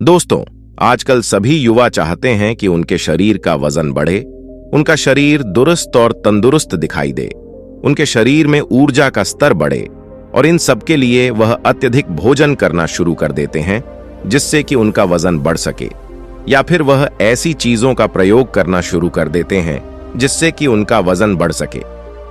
दोस्तों, आजकल सभी युवा चाहते हैं कि उनके शरीर का वजन बढ़े, उनका शरीर दुरुस्त और तंदुरुस्त दिखाई दे, उनके शरीर में ऊर्जा का स्तर बढ़े और इन सब के लिए वह अत्यधिक भोजन करना शुरू कर देते हैं जिससे कि उनका वजन बढ़ सके, या फिर वह ऐसी चीजों का प्रयोग करना शुरू कर देते हैं जिससे कि उनका वजन बढ़ सके।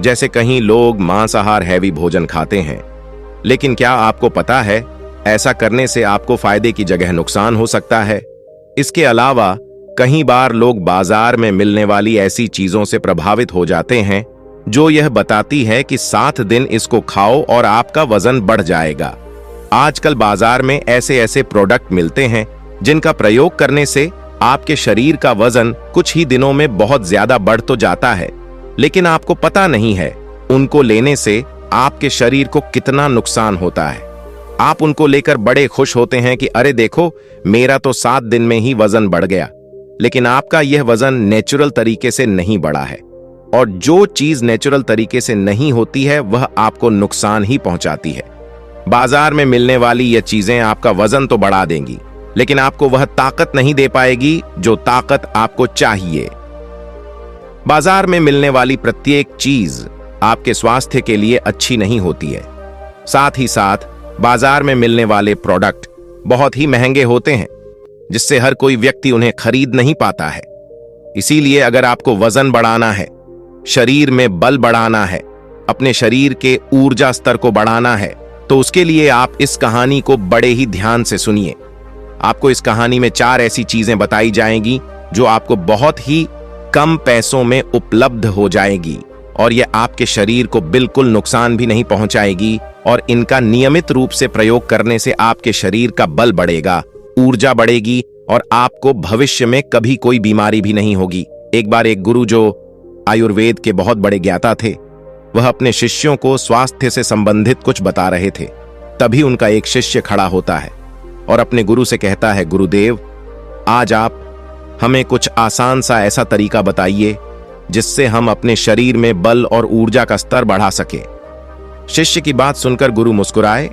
जैसे कहीं लोग मांसाहार हैवी भोजन खाते हैं, लेकिन क्या आपको पता है ऐसा करने से आपको फायदे की जगह नुकसान हो सकता है। इसके अलावा कई बार लोग बाजार में मिलने वाली ऐसी चीजों से प्रभावित हो जाते हैं जो यह बताती है कि 7 दिन इसको खाओ और आपका वजन बढ़ जाएगा। आजकल बाजार में ऐसे ऐसे प्रोडक्ट मिलते हैं जिनका प्रयोग करने से आपके शरीर का वजन कुछ ही दिनों में बहुत ज्यादा बढ़ तो जाता है, लेकिन आपको पता नहीं है उनको लेने से आपके शरीर को कितना नुकसान होता है। आप उनको लेकर बड़े खुश होते हैं कि अरे देखो, मेरा तो 7 दिन में ही वजन बढ़ गया, लेकिन आपका यह वजन नेचुरल तरीके से नहीं बढ़ा है। और जो चीज नेचुरल तरीके से नहीं होती है वह आपको नुकसान ही पहुंचाती है। बाजार में मिलने वाली यह चीजें आपका वजन तो बढ़ा देंगी, लेकिन आपको वह ताकत नहीं दे पाएगी जो ताकत आपको चाहिए। बाजार में मिलने वाली प्रत्येक चीज आपके स्वास्थ्य के लिए अच्छी नहीं होती है। साथ ही साथ बाजार में मिलने वाले प्रोडक्ट बहुत ही महंगे होते हैं, जिससे हर कोई व्यक्ति उन्हें खरीद नहीं पाता है। इसीलिए अगर आपको वजन बढ़ाना है, शरीर में बल बढ़ाना है, अपने शरीर के ऊर्जा स्तर को बढ़ाना है, तो उसके लिए आप इस कहानी को बड़े ही ध्यान से सुनिए। आपको इस कहानी में 4 ऐसी चीजें बताई जाएंगी जो आपको बहुत ही कम पैसों में उपलब्ध हो जाएगी और यह आपके शरीर को बिल्कुल नुकसान भी नहीं पहुंचाएगी, और इनका नियमित रूप से प्रयोग करने से आपके शरीर का बल बढ़ेगा, ऊर्जा बढ़ेगी और आपको भविष्य में कभी कोई बीमारी भी नहीं होगी। एक बार एक गुरु जो आयुर्वेद के बहुत बड़े ज्ञाता थे, वह अपने शिष्यों को स्वास्थ्य से संबंधित कुछ बता रहे थे। तभी उनका एक शिष्य खड़ा होता है और अपने गुरु से कहता है, गुरुदेव, आज आप हमें कुछ आसान सा ऐसा तरीका बताइए जिससे हम अपने शरीर में बल और ऊर्जा का स्तर बढ़ा सके। शिष्य की बात सुनकर गुरु मुस्कुराए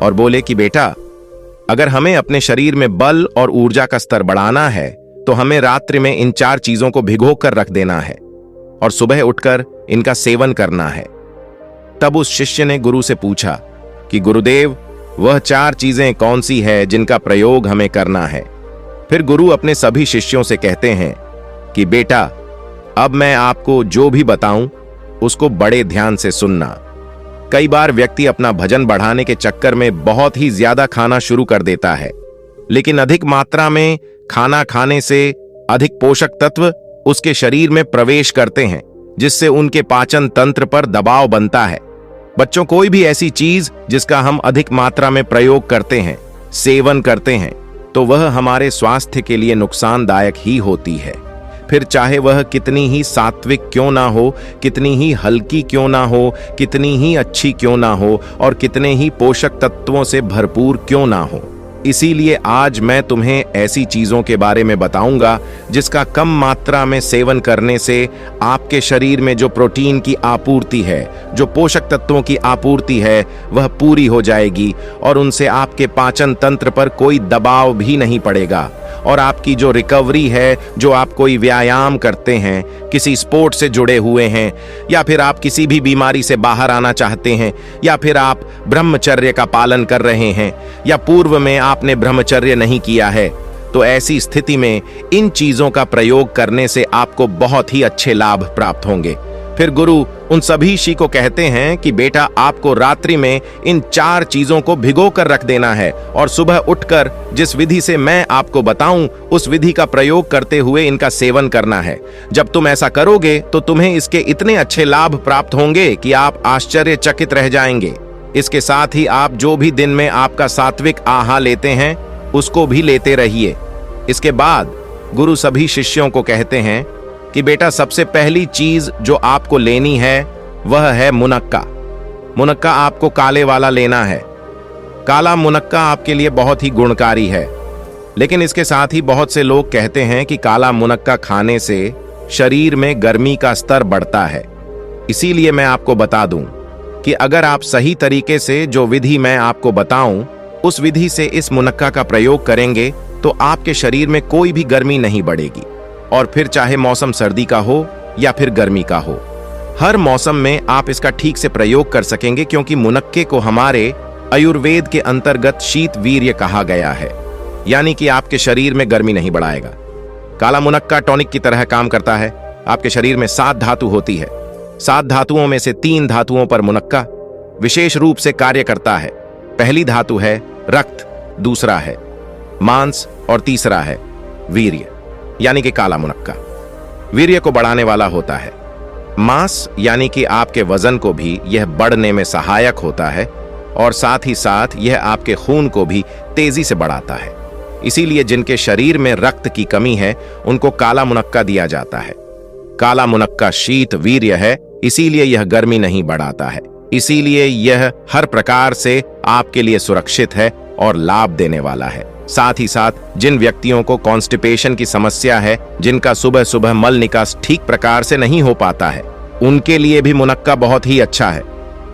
और बोले कि बेटा, अगर हमें अपने शरीर में बल और ऊर्जा का स्तर बढ़ाना है तो हमें रात्रि में इन 4 चीजों को भिगो कर रख देना है और सुबह उठकर इनका सेवन करना है। तब उस शिष्य ने गुरु से पूछा कि गुरुदेव, वह 4 चीजें कौन सी है जिनका प्रयोग हमें करना है। फिर गुरु अपने सभी शिष्यों से कहते हैं कि बेटा, अब मैं आपको जो भी बताऊं उसको बड़े ध्यान से सुनना। कई बार व्यक्ति अपना वजन बढ़ाने के चक्कर में बहुत ही ज्यादा खाना शुरू कर देता है, लेकिन अधिक मात्रा में खाना खाने से अधिक पोषक तत्व उसके शरीर में प्रवेश करते हैं, जिससे उनके पाचन तंत्र पर दबाव बनता है। बच्चों, कोई भी ऐसी चीज जिसका हम अधिक मात्रा में प्रयोग करते हैं, सेवन करते हैं, तो वह हमारे स्वास्थ्य के लिए नुकसानदायक ही होती है। फिर चाहे वह कितनी ही सात्विक क्यों ना हो, कितनी ही हल्की क्यों ना हो, कितनी ही अच्छी क्यों ना हो और कितने ही पोषक तत्वों से भरपूर क्यों ना हो। इसीलिए आज मैं तुम्हें ऐसी चीजों के बारे में बताऊंगा जिसका कम मात्रा में सेवन करने से आपके शरीर में जो प्रोटीन की आपूर्ति है, जो पोषक तत्वों की आपूर्ति है, वह पूरी हो जाएगी और उनसे आपके पाचन तंत्र पर कोई दबाव भी नहीं पड़ेगा। और आपकी जो रिकवरी है, जो आप कोई व्यायाम करते हैं, किसी स्पोर्ट से जुड़े हुए हैं, या फिर आप किसी भी बीमारी से बाहर आना चाहते हैं, या फिर आप ब्रह्मचर्य का पालन कर रहे हैं, या पूर्व में आपने ब्रह्मचर्य नहीं किया है, तो ऐसी स्थिति में इन चीजों का प्रयोग करने से आपको बहुत ही अच्छे लाभ प्राप्त होंगे। फिर गुरु उन सभी ऋषि को कहते हैं कि बेटा, आपको रात्रि में इन 4 चीजों को भिगो कर रख देना है और सुबह उठकर जिस विधि से मैं आपको बताऊं उस विधि का प्रयोग करते हुए इनका सेवन करना है। जब तुम ऐसा करोगे तो तुम्हें इसके इतने अच्छे लाभ प्राप्त होंगे कि आप आश्चर्यचकित रह जाएंगे। इसके साथ ही आप जो भी दिन में आपका सात्विक आहार लेते हैं उसको भी लेते रहिए। इसके बाद गुरु सभी शिष्यों को कहते हैं कि बेटा, सबसे पहली चीज जो आपको लेनी है वह है मुनक्का। मुनक्का आपको काले वाला लेना है। काला मुनक्का आपके लिए बहुत ही गुणकारी है, लेकिन इसके साथ ही बहुत से लोग कहते हैं कि काला मुनक्का खाने से शरीर में गर्मी का स्तर बढ़ता है। इसीलिए मैं आपको बता दूं कि अगर आप सही तरीके से जो विधि मैं आपको बताऊं उस विधि से इस मुनक्का का प्रयोग करेंगे तो आपके शरीर में कोई भी गर्मी नहीं बढ़ेगी। और फिर चाहे मौसम सर्दी का हो या फिर गर्मी का हो, हर मौसम में आप इसका ठीक से प्रयोग कर सकेंगे, क्योंकि मुनक्के को हमारे आयुर्वेद के अंतर्गत शीत वीर्य कहा गया है, यानी कि आपके शरीर में गर्मी नहीं बढ़ाएगा। काला मुनक्का टॉनिक की तरह काम करता है। आपके शरीर में 7 धातु होती है। 7 धातुओं में से 3 धातुओं पर मुनक्का विशेष रूप से कार्य करता है। पहली धातु है रक्त, दूसरा है मांस और तीसरा है वीर्य, यानी कि काला मुनक्का वीर्य को बढ़ाने वाला होता है। मांस यानी कि आपके वजन को भी यह बढ़ने में सहायक होता है, और साथ ही साथ यह आपके खून को भी तेजी से बढ़ाता है। इसीलिए जिनके शरीर में रक्त की कमी है उनको काला मुनक्का दिया जाता है। काला मुनक्का शीत वीर्य है, इसीलिए यह गर्मी नहीं बढ़ाता है। इसीलिए यह हर प्रकार से आपके लिए सुरक्षित है और लाभ देने वाला है। साथ ही साथ जिन व्यक्तियों को कॉन्स्टिपेशन की समस्या है, जिनका सुबह सुबह मल निकास ठीक प्रकार से नहीं हो पाता है, उनके लिए भी मुनक्का बहुत ही अच्छा है।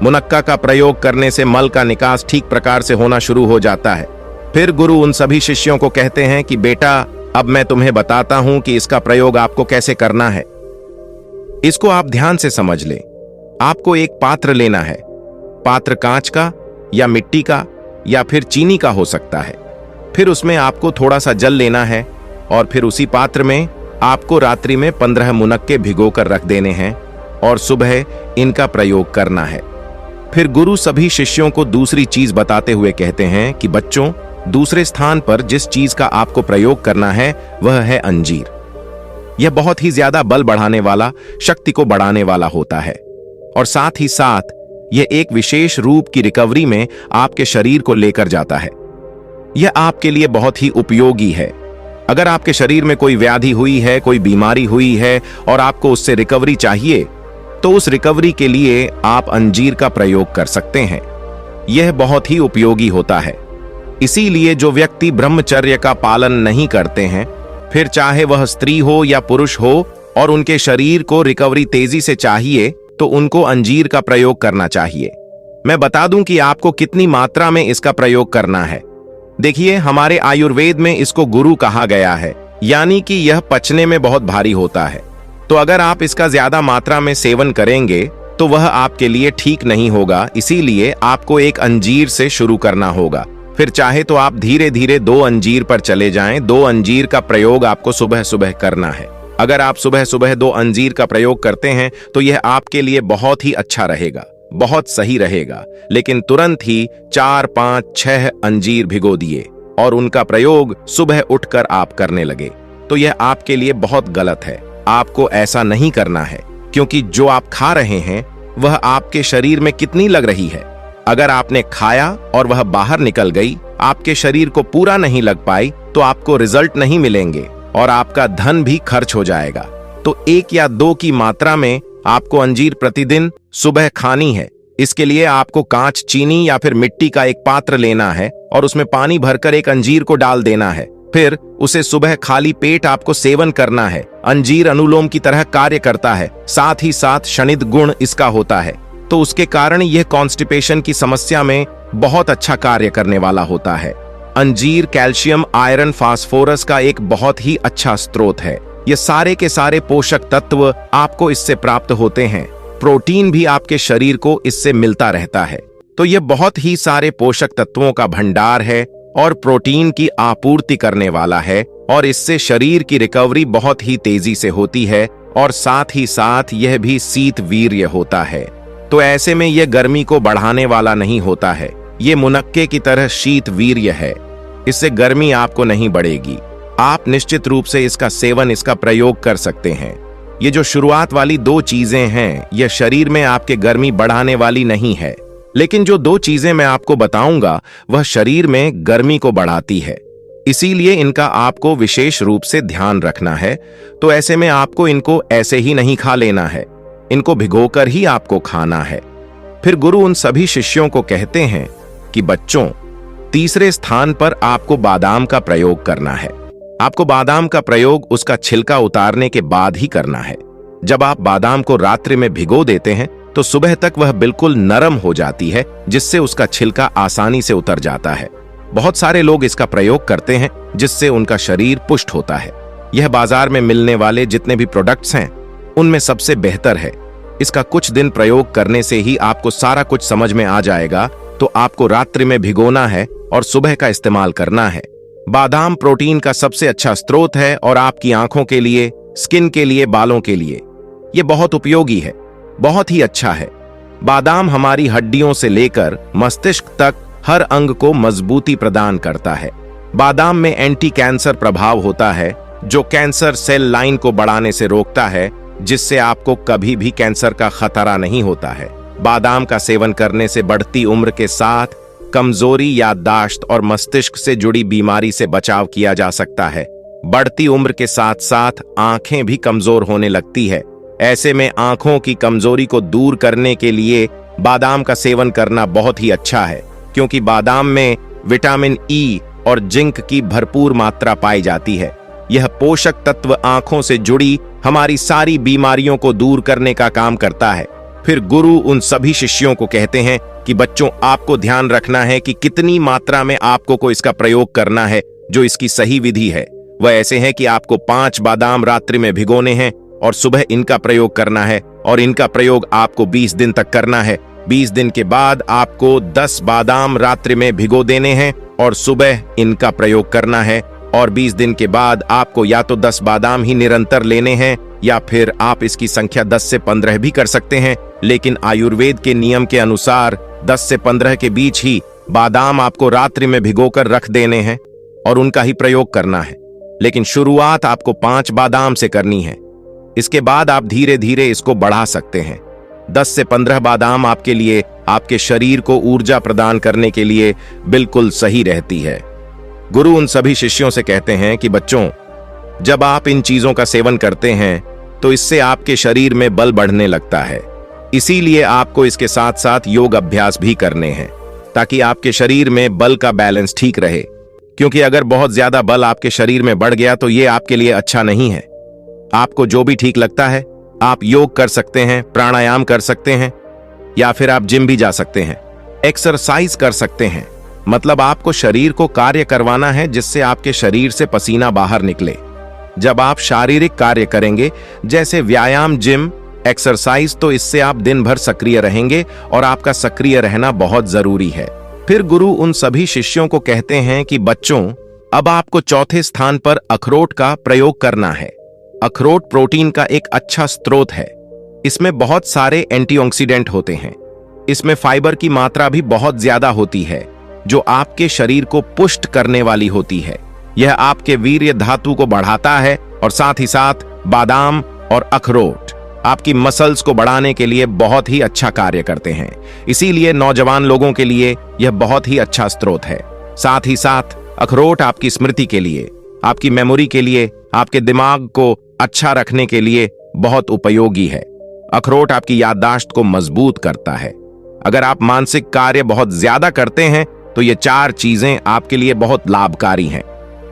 मुनक्का का प्रयोग करने से मल का निकास ठीक प्रकार से होना शुरू हो जाता है। फिर गुरु उन सभी शिष्यों को कहते हैं कि बेटा, अब मैं तुम्हें बताता हूं कि इसका प्रयोग आपको कैसे करना है। इसको आप ध्यान से समझ लें। आपको एक पात्र लेना है। पात्र कांच का या मिट्टी का या फिर चीनी का हो सकता है। फिर उसमें आपको थोड़ा सा जल लेना है और फिर उसी पात्र में आपको रात्रि में 15 मुनक्के भिगो कर रख देने हैं और सुबह इनका प्रयोग करना है। फिर गुरु सभी शिष्यों को दूसरी चीज बताते हुए कहते हैं कि बच्चों, दूसरे स्थान पर जिस चीज का आपको प्रयोग करना है वह है अंजीर। यह बहुत ही ज्यादा बल बढ़ाने वाला, शक्ति को बढ़ाने वाला होता है, और साथ ही साथ यह एक विशेष रूप की रिकवरी में आपके शरीर को लेकर जाता है। यह आपके लिए बहुत ही उपयोगी है। अगर आपके शरीर में कोई व्याधि हुई है, कोई बीमारी हुई है और आपको उससे रिकवरी चाहिए, तो उस रिकवरी के लिए आप अंजीर का प्रयोग कर सकते हैं। यह बहुत ही उपयोगी होता है। इसीलिए जो व्यक्ति ब्रह्मचर्य का पालन नहीं करते हैं, फिर चाहे वह स्त्री हो या पुरुष हो, और उनके शरीर को रिकवरी तेजी से चाहिए, तो उनको अंजीर का प्रयोग करना चाहिए। मैं बता दूं कि आपको कितनी मात्रा में इसका प्रयोग करना है। देखिए, हमारे आयुर्वेद में इसको गुरु कहा गया है, यानी कि यह पचने में बहुत भारी होता है। तो अगर आप इसका ज्यादा मात्रा में सेवन करेंगे तो वह आपके लिए ठीक नहीं होगा। इसीलिए आपको एक अंजीर से शुरू करना होगा। फिर चाहे तो आप धीरे धीरे 2 अंजीर पर चले जाएं। 2 अंजीर का प्रयोग आपको सुबह सुबह करना है। अगर आप सुबह सुबह 2 अंजीर का प्रयोग करते हैं तो यह आपके लिए बहुत ही अच्छा रहेगा, बहुत सही रहेगा। लेकिन तुरंत ही 4, 5, 6 अंजीर भिगो दिए और उनका प्रयोग सुबह उठकर आप करने लगे, तो यह आपके लिए बहुत गलत है। आपको ऐसा नहीं करना है, क्योंकि जो आप खा रहे हैं वह आपके शरीर में कितनी लग रही है। अगर आपने खाया और वह बाहर निकल गई, आपके शरीर को पूरा नहीं लग पाई, तो आपको रिजल्ट नहीं मिलेंगे और आपका धन भी खर्च हो जाएगा। तो 1 या 2 की मात्रा में आपको अंजीर प्रतिदिन सुबह खानी है। इसके लिए आपको कांच, चीनी या फिर मिट्टी का एक पात्र लेना है और उसमें पानी भरकर एक अंजीर को डाल देना है। फिर उसे सुबह खाली पेट आपको सेवन करना है। अंजीर अनुलोम की तरह कार्य करता है, साथ ही साथ शनिद गुण इसका होता है, तो उसके कारण यह कॉन्स्टिपेशन की समस्या में बहुत अच्छा कार्य करने वाला होता है। अंजीर कैल्शियम, आयरन, फास्फोरस का एक बहुत ही अच्छा स्रोत है। ये सारे के सारे पोषक तत्व आपको इससे प्राप्त होते हैं। प्रोटीन भी आपके शरीर को इससे मिलता रहता है। तो यह बहुत ही सारे पोषक तत्वों का भंडार है और प्रोटीन की आपूर्ति करने वाला है, और इससे शरीर की रिकवरी बहुत ही तेजी से होती है, और साथ ही साथ यह भी शीत वीर्य होता है। तो ऐसे में यह गर्मी को बढ़ाने वाला नहीं होता है। ये मुनक्के की तरह शीत वीर्य है। इससे गर्मी आपको नहीं बढ़ेगी। आप निश्चित रूप से इसका सेवन, इसका प्रयोग कर सकते हैं। ये जो शुरुआत वाली 2 चीजें हैं, यह शरीर में आपके गर्मी बढ़ाने वाली नहीं है, लेकिन जो 2 चीजें मैं आपको बताऊंगा वह शरीर में गर्मी को बढ़ाती है। इसीलिए इनका आपको विशेष रूप से ध्यान रखना है। तो ऐसे में आपको इनको ऐसे ही नहीं खा लेना है, इनको भिगोकर ही आपको खाना है। फिर गुरु उन सभी शिष्यों को कहते हैं कि बच्चों, तीसरे स्थान पर आपको बादाम का प्रयोग करना है। आपको बादाम का प्रयोग उसका छिलका उतारने के बाद ही करना है। जब आप बादाम को रात्रि में भिगो देते हैं तो सुबह तक वह बिल्कुल नरम हो जाती है, जिससे उसका छिलका आसानी से उतर जाता है। बहुत सारे लोग इसका प्रयोग करते हैं जिससे उनका शरीर पुष्ट होता है। यह बाजार में मिलने वाले जितने भी प्रोडक्ट्स हैं उनमें सबसे बेहतर है। इसका कुछ दिन प्रयोग करने से ही आपको सारा कुछ समझ में आ जाएगा। तो आपको रात्रि में भिगोना है और सुबह का इस्तेमाल करना है। बादाम प्रोटीन का सबसे अच्छा स्रोत है और आपकी आंखों के लिए, स्किन के लिए, बालों के लिए यह बहुत उपयोगी है, बहुत ही अच्छा है। बादाम हमारी हड्डियों से लेकर मस्तिष्क तक हर अंग को मजबूती प्रदान करता है। बादाम में एंटी कैंसर प्रभाव होता है जो कैंसर सेल लाइन को बढ़ाने से रोकता है, जिससे आपको कभी भी कैंसर का खतरा नहीं होता है। बादाम का सेवन करने से बढ़ती उम्र के साथ कमजोरी, याददाश्त और मस्तिष्क से जुड़ी बीमारी से बचाव किया जा सकता है। बढ़ती उम्र के साथ साथ आंखें भी कमजोर होने लगती है। ऐसे में आंखों की कमजोरी को दूर करने के लिए बादाम का सेवन करना बहुत ही अच्छा है, क्योंकि बादाम में विटामिन ई और जिंक की भरपूर मात्रा पाई जाती है। यह पोषक तत्व आंखों से जुड़ी हमारी सारी बीमारियों को दूर करने का काम करता है। फिर गुरु उन सभी शिष्यों को कहते हैं कि बच्चों, आपको ध्यान रखना है कि कितनी मात्रा में आपको इसका प्रयोग करना है। जो इसकी सही विधि है वह ऐसे है कि आपको 5 बादाम रात्रि में भिगोने हैं और सुबह इनका प्रयोग करना है, और इनका प्रयोग आपको 20 दिन तक करना है। 20 दिन के बाद आपको 10 बादाम रात्रि में भिगो देने हैं और सुबह इनका प्रयोग करना है, और 20 दिन के बाद आपको या तो 10 बादाम ही निरंतर लेने हैं या फिर आप इसकी संख्या 10 से 15 भी कर सकते हैं। लेकिन आयुर्वेद के नियम के अनुसार 10 से 15 के बीच ही बादाम आपको रात्रि में भिगोकर रख देने हैं और उनका ही प्रयोग करना है। लेकिन शुरुआत आपको 5 बादाम से करनी है। इसके बाद आप धीरे धीरे इसको बढ़ा सकते हैं। 10 से 15 बादाम आपके लिए, आपके शरीर को ऊर्जा प्रदान करने के लिए बिल्कुल सही रहती है। गुरु उन सभी शिष्यों से कहते हैं कि बच्चों, जब आप इन चीजों का सेवन करते हैं तो इससे आपके शरीर में बल बढ़ने लगता है। इसीलिए आपको इसके साथ साथ योग अभ्यास भी करने हैं, ताकि आपके शरीर में बल का बैलेंस ठीक रहे। क्योंकि अगर बहुत ज्यादा बल आपके शरीर में बढ़ गया तो ये आपके लिए अच्छा नहीं है। आपको जो भी ठीक लगता है, आप योग कर सकते हैं, प्राणायाम कर सकते हैं, या फिर आप जिम भी जा सकते हैं, एक्सरसाइज कर सकते हैं। मतलब आपको शरीर को कार्य करवाना है जिससे आपके शरीर से पसीना बाहर निकले। जब आप शारीरिक कार्य करेंगे जैसे व्यायाम, जिम, एक्सरसाइज, तो इससे आप दिन भर सक्रिय रहेंगे और आपका सक्रिय रहना बहुत जरूरी है। फिर गुरु उन सभी शिष्यों को कहते हैं कि बच्चों, अब आपको चौथे स्थान पर अखरोट का प्रयोग करना है। अखरोट प्रोटीन का एक अच्छा स्रोत है। इसमें बहुत सारे एंटीऑक्सीडेंट होते हैं। इसमें फाइबर की मात्रा भी बहुत ज्यादा होती है जो आपके शरीर को पुष्ट करने वाली होती है। यह आपके वीर्य धातु को बढ़ाता है और साथ ही साथ बादाम और अखरोट आपकी मसल्स को बढ़ाने के लिए बहुत ही अच्छा कार्य करते हैं। इसीलिए नौजवान लोगों के लिए यह बहुत ही अच्छा स्रोत है। साथ ही साथ अखरोट आपकी स्मृति के लिए, आपकी मेमोरी के लिए, आपके दिमाग को अच्छा रखने के लिए बहुत उपयोगी है। अखरोट आपकी याददाश्त को मजबूत करता है। अगर आप मानसिक कार्य बहुत ज्यादा करते हैं तो ये 4 चीजें आपके लिए बहुत लाभकारी हैं।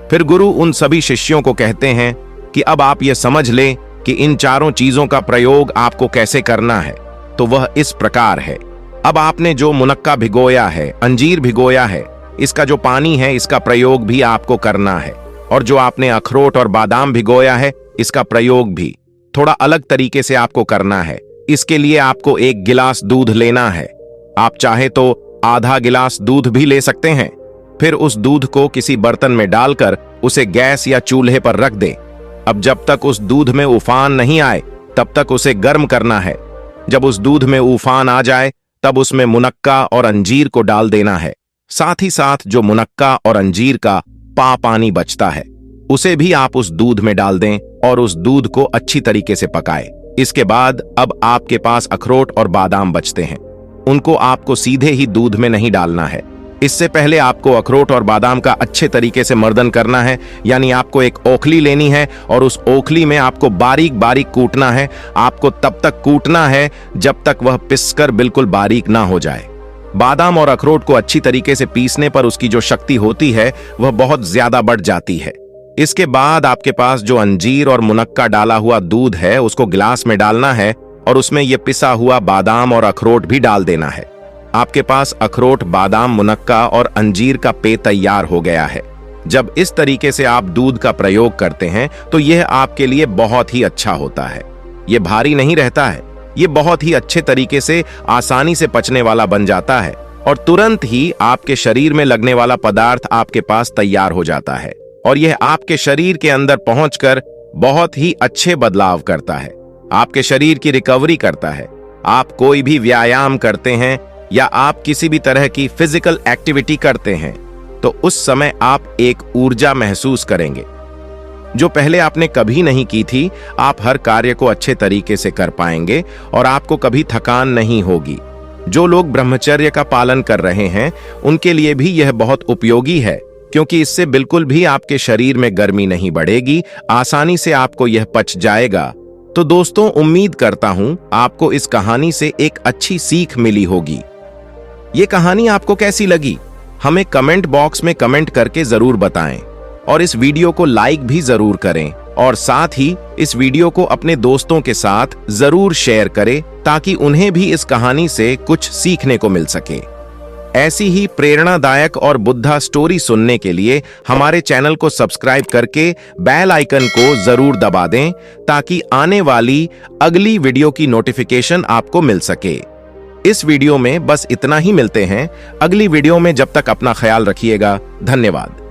फिर गुरु उन सभी शिष्यों को कहते हैं कि अब आप ये समझ लें कि इन 4 चीजों का प्रयोग आपको कैसे करना है। तो वह इस प्रकार है। अब आपने जो मुनक्का भिगोया है, अंजीर भिगोया है, इसका जो पानी है इसका प्रयोग भी आपको करना है। और जो आपने अखरोट और बादाम भिगोया है इसका प्रयोग भी थोड़ा अलग तरीके से आपको करना है। इसके लिए आपको 1 गिलास दूध लेना है। आप चाहे तो आधा गिलास दूध भी ले सकते हैं। फिर उस दूध को किसी बर्तन में डालकर उसे गैस या चूल्हे पर रख दें। अब जब तक उस दूध में उफान नहीं आए तब तक उसे गर्म करना है। जब उस दूध में उफान आ जाए तब उसमें मुनक्का और अंजीर को डाल देना है। साथ ही साथ जो मुनक्का और अंजीर का पानी बचता है उसे भी आप उस दूध में डाल दें और उस दूध को अच्छी तरीके से पकाएं। इसके बाद अब आपके पास अखरोट और बादाम बचते हैं। उनको आपको सीधे ही दूध में नहीं डालना है। इससे पहले आपको अखरोट और बादाम का अच्छे तरीके से मर्दन करना है। यानी आपको एक ओखली लेनी है और उस ओखली में आपको बारीक बारीक कूटना है। आपको तब तक कूटना है जब तक वह पिसकर बिल्कुल बारीक ना हो जाए। बादाम और अखरोट को अच्छी तरीके से पीसने पर उसकी जो शक्ति होती है वह बहुत ज्यादा बढ़ जाती है। इसके बाद आपके पास जो अंजीर और मुनक्का डाला हुआ दूध है उसको गिलास में डालना है और उसमें यह पिसा हुआ बादाम और अखरोट भी डाल देना है। आपके पास अखरोट, बादाम, मुनक्का और अंजीर का पेय तैयार हो गया है। जब इस तरीके से आप दूध का प्रयोग करते हैं तो यह आपके लिए बहुत ही अच्छा होता है। यह भारी नहीं रहता है, ये बहुत ही अच्छे तरीके से आसानी से पचने वाला बन जाता है और तुरंत ही आपके शरीर में लगने वाला पदार्थ आपके पास तैयार हो जाता है और यह आपके शरीर के अंदर पहुंचकर बहुत ही अच्छे बदलाव करता है, आपके शरीर की रिकवरी करता है। आप कोई भी व्यायाम करते हैं या आप किसी भी तरह की फिजिकल एक्टिविटी करते हैं तो उस समय आप एक ऊर्जा महसूस करेंगे जो पहले आपने कभी नहीं की थी। आप हर कार्य को अच्छे तरीके से कर पाएंगे और आपको कभी थकान नहीं होगी। जो लोग ब्रह्मचर्य का पालन कर रहे हैं उनके लिए भी यह बहुत उपयोगी है, क्योंकि इससे बिल्कुल भी आपके शरीर में गर्मी नहीं बढ़ेगी, आसानी से आपको यह पच जाएगा। तो दोस्तों, उम्मीद करता हूं आपको इस कहानी से एक अच्छी सीख मिली होगी। ये कहानी आपको कैसी लगी हमें कमेंट बॉक्स में कमेंट करके जरूर बताएं और इस वीडियो को लाइक भी जरूर करें और साथ ही इस वीडियो को अपने दोस्तों के साथ जरूर शेयर करें ताकि उन्हें भी इस कहानी से कुछ सीखने को मिल सके। ऐसी ही प्रेरणादायक और बुद्धा स्टोरी सुनने के लिए हमारे चैनल को सब्सक्राइब करके बेल आइकन को जरूर दबा दें ताकि आने वाली अगली वीडियो की नोटिफिकेशन आपको मिल सके। इस वीडियो में बस इतना ही, मिलते हैं अगली वीडियो में। जब तक अपना ख्याल रखिएगा। धन्यवाद।